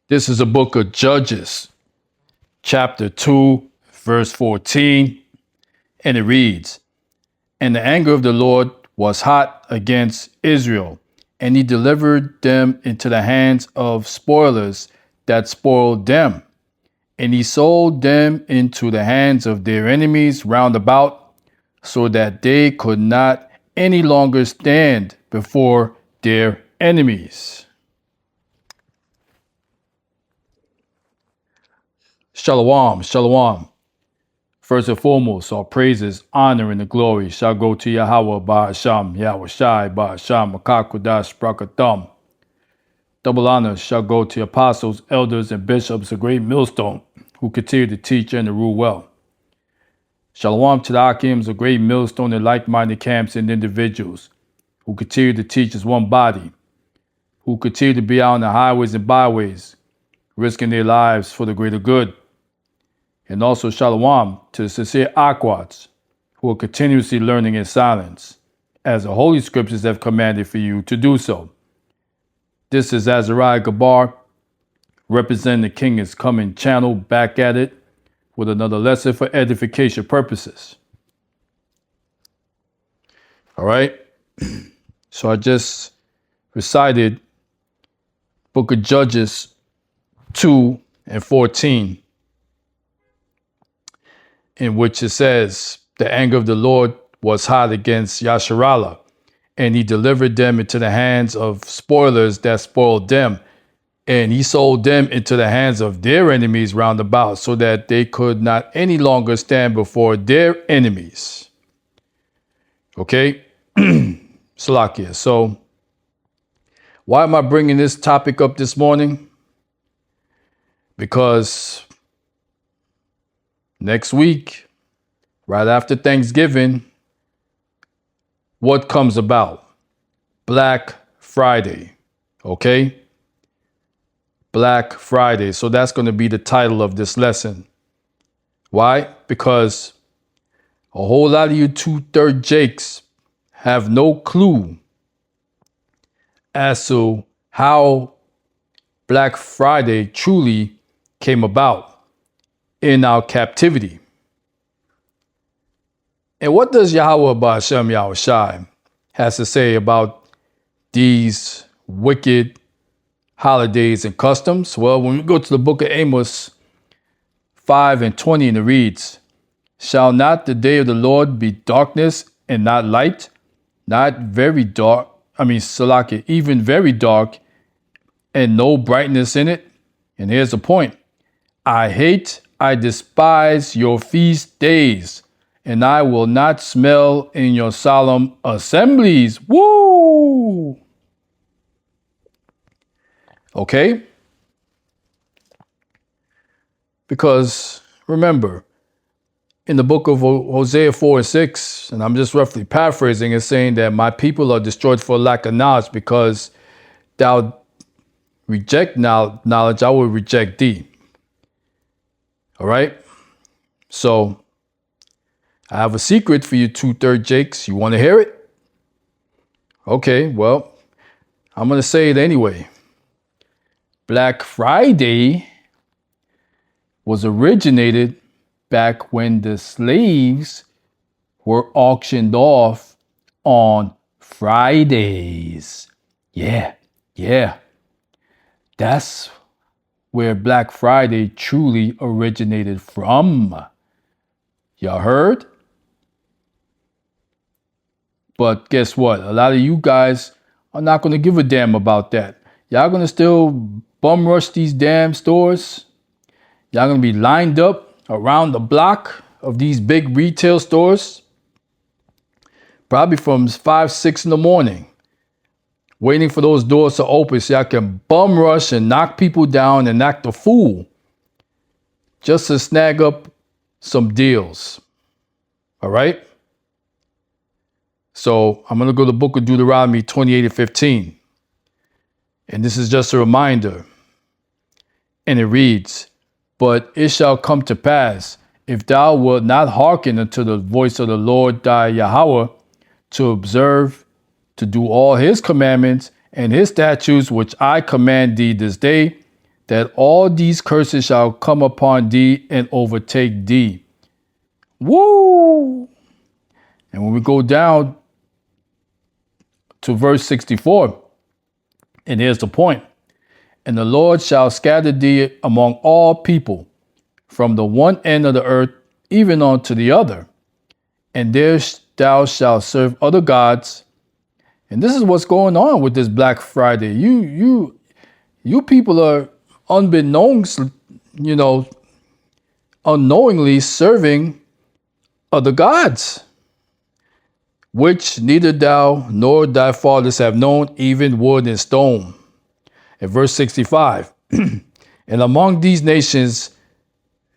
This is a book of Judges, chapter 2, verse 14, and it reads, And the anger of the Lord was hot against Israel, and he delivered them into the hands of spoilers that spoiled them. And he sold them into the hands of their enemies round about, so that they could not any longer stand before their enemies. Shalom, shalom. First and foremost, all praises, honor, and the glory shall go to Yahweh Ba'asham, Yahweh Shai Ba'asham, Makakudash Brakatham. Double honor shall go to apostles, elders, and bishops, a great millstone, who continue to teach and to rule well. Shalom to the Akims, a great millstone in like-minded camps and individuals, who continue to teach as one body, who continue to be out on the highways and byways, risking their lives for the greater good. And also shalom to the sincere Akwats, who are continuously learning in silence, as the Holy Scriptures have commanded for you to do so. This is Azariah Gabar, representing the King is Coming channel, back at it with another lesson for edification purposes. All right. So I just recited Book of Judges 2 and 14. In which it says, the anger of the Lord was hot against Yasharallah, and he delivered them into the hands of spoilers that spoiled them, and he sold them into the hands of their enemies round about, so that they could not any longer stand before their enemies. Okay? Salakia. So, why am I bringing this topic up this morning? Because next week, right after Thanksgiving, what comes about? Black Friday, okay? Black Friday. So that's going to be the title of this lesson. Why? Because a whole lot of you 2/3 Jakes have no clue as to how Black Friday truly came about in our captivity. And what does Yahweh Ba'ashem Yahweh Shai has to say about these wicked holidays and customs? Well, when we go to the book of Amos 5 and 20, and it reads, Shall not the day of the Lord be darkness and not light, not very dark, Salaki, even very dark, and no brightness in it? And here's the point. I despise your feast days, and I will not smell in your solemn assemblies. Woo! Okay? Because remember, in the book of Hosea 4 and 6, and I'm just roughly paraphrasing, it's saying that my people are destroyed for lack of knowledge, because thou reject knowledge, I will reject thee. All right? So, I have a secret for you 2/3 Jakes. You want to hear it? Okay, well, I'm going to say it anyway. Black Friday was originated back when the slaves were auctioned off on Fridays. Yeah. That's where Black Friday truly originated from. Y'all heard? But guess what? A lot of you guys are not going to give a damn about that. Y'all going to still bum rush these damn stores. Y'all going to be lined up around the block of these big retail stores, probably from 5, 6 in the morning, waiting for those doors to open so y'all can bum rush and knock people down and act a fool just to snag up some deals. All right? So I'm going to go to the book of Deuteronomy 28 and 15. And this is just a reminder. And it reads, But it shall come to pass, if thou wilt not hearken unto the voice of the Lord thy Yahweh, to observe, to do all his commandments and his statutes, which I command thee this day, that all these curses shall come upon thee and overtake thee. Woo! And when we go down to verse 64, and here's the point. And the Lord shall scatter thee among all people, from the one end of the earth even unto the other. And there thou shalt serve other gods. And this is what's going on with this Black Friday. You people are unbeknownst, unknowingly serving other gods, which neither thou nor thy fathers have known, even wood and stone. In verse 65, and among these nations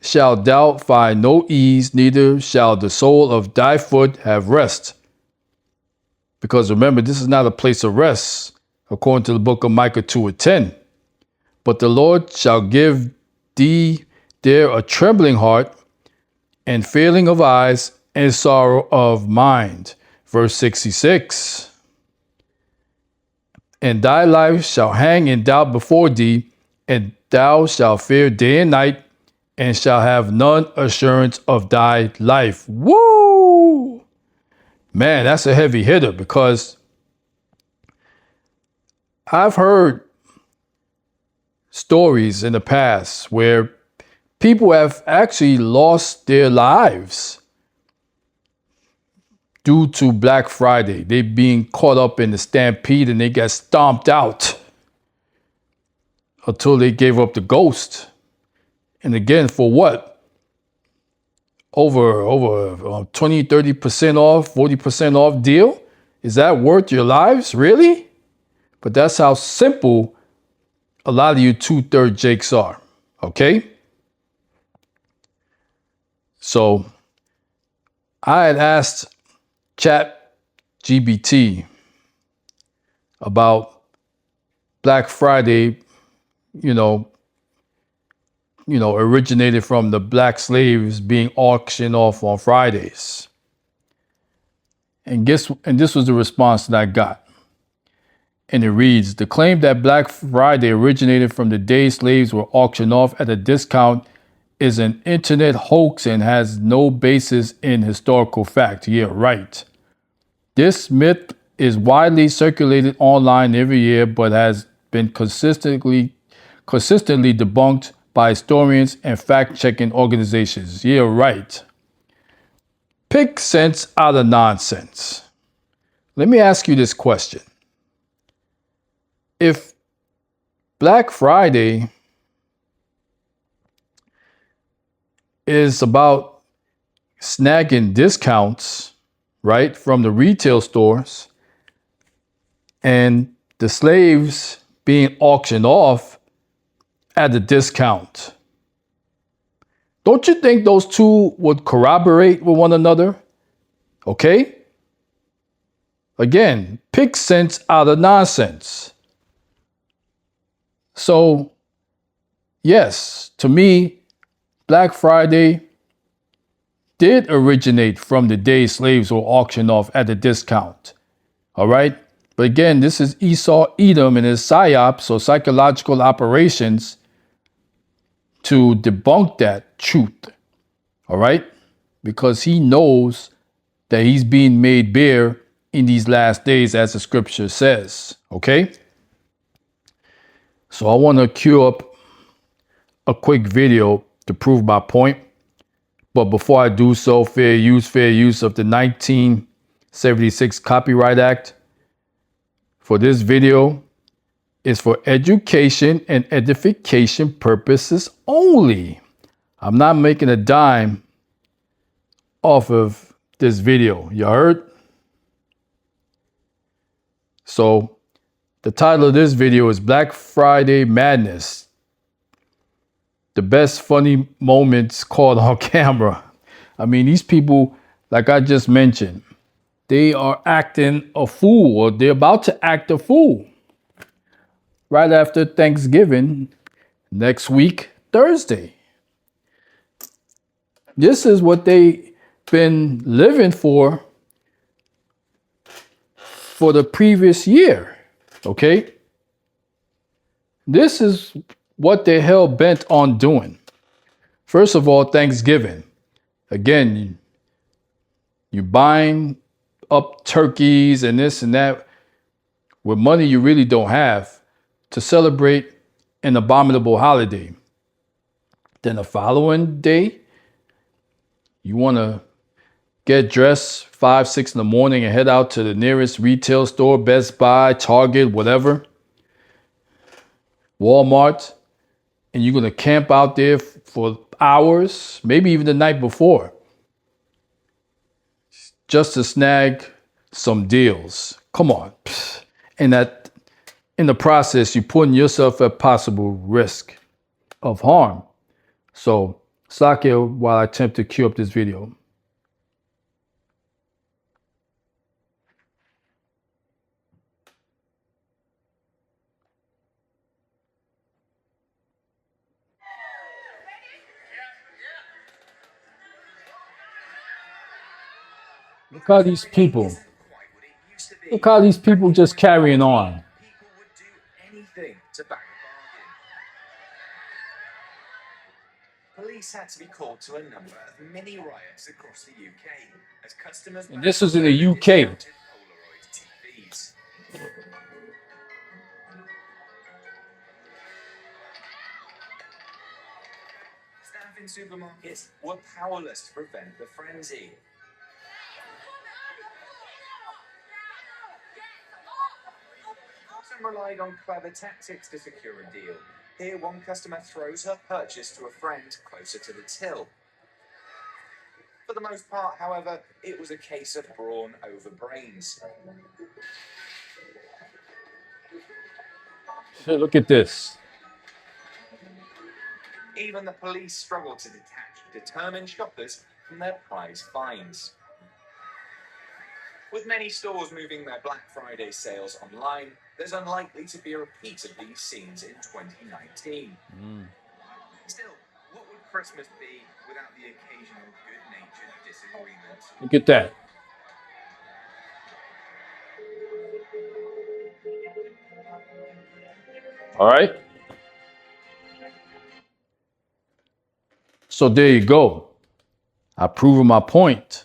shalt thou find no ease, neither shall the sole of thy foot have rest. Because remember, this is not a place of rest, according to the book of Micah 2:10. But the Lord shall give thee there a trembling heart, and failing of eyes, and sorrow of mind. Verse 66. And thy life shall hang in doubt before thee, and thou shalt fear day and night, and shall have none assurance of thy life. Woo! Man, that's a heavy hitter, because I've heard stories in the past where people have actually lost their lives due to Black Friday. They being caught up in the stampede and they got stomped out until they gave up the ghost. And again, for what? Over 20, 30% off, 40% off deal? Is that worth your lives? Really? But that's how simple a lot of you 2/3 Jakes are. Okay? So I had asked ChatGPT about Black Friday, originated from the black slaves being auctioned off on Fridays. And this was the response that I got. And it reads, the claim that Black Friday originated from the day slaves were auctioned off at a discount is an internet hoax and has no basis in historical fact. Yeah, right. This myth is widely circulated online every year, but has been consistently debunked by historians and fact-checking organizations. Yeah, right. Pick sense out of nonsense. Let me ask you this question. If Black Friday is about snagging discounts, right, from the retail stores, and the slaves being auctioned off at a discount, don't you think those two would corroborate with one another? Okay? Again, pick sense out of nonsense. So, yes, to me, Black Friday did originate from the day slaves were auctioned off at a discount. All right? But again, this is Esau Edom and his psyops, or psychological operations, to debunk that truth. All right? Because he knows that he's being made bare in these last days, as the scripture says. Okay? So I want to cue up a quick video to prove my point. But before I do so, fair use of the 1976 Copyright Act for this video is for education and edification purposes only. I'm not making a dime off of this video. You heard? So the title of this video is Black Friday Madness. The best funny moments caught on camera. I mean, these people, like I just mentioned, they are acting a fool, or they're about to act a fool right after Thanksgiving next week, Thursday. This is what they've been living for the previous year. Okay? This is what they're hell bent on doing. First of all, Thanksgiving. Again, you're buying up turkeys and this and that with money you really don't have to celebrate an abominable holiday. Then the following day, you want to get dressed 5, 6 in the morning and head out to the nearest retail store, Best Buy, Target, whatever, Walmart, and you're going to camp out there for hours, maybe even the night before, just to snag some deals. Come on. And that in the process, you're putting yourself at possible risk of harm. So, Sake while I attempt to cue up this video. Look how these people. Look how these people just carrying on. People would do anything to bag a bargain. Police had to be called to a number of mini riots across the UK as customers. And this was in the UK. Polaroid TVs. Staff in supermarkets were powerless to prevent the frenzy. Some relied on clever tactics to secure a deal. Here, one customer throws her purchase to a friend closer to the till. For the most part, however, it was a case of brawn over brains. Hey, look at this. Even the police struggled to detach determined shoppers from their prize finds. With many stores moving their Black Friday sales online, there's unlikely to be a repeat of these scenes in 2019. Still, what would Christmas be without the occasional good-natured disagreement? Look at that. All right. So there you go. I've proven my point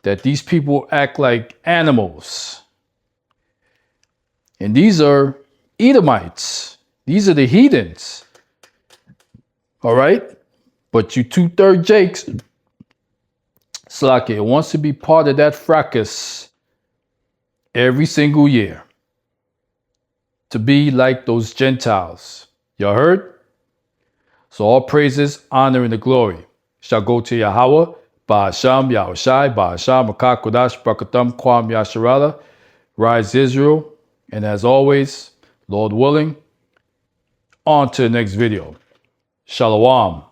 that these people act like animals. And these are Edomites. These are the heathens. All right? But you 2/3 Jakes, Slake wants to be part of that fracas every single year. To be like those Gentiles. Y'all heard? So all praises, honor, and the glory shall go to Yahweh, Ba'asham, Yahushai, Ba'asham, Makakodash, Brakatam, Kwam, Yasharala, Rise Israel, and as always, Lord willing, on to the next video. Shalom.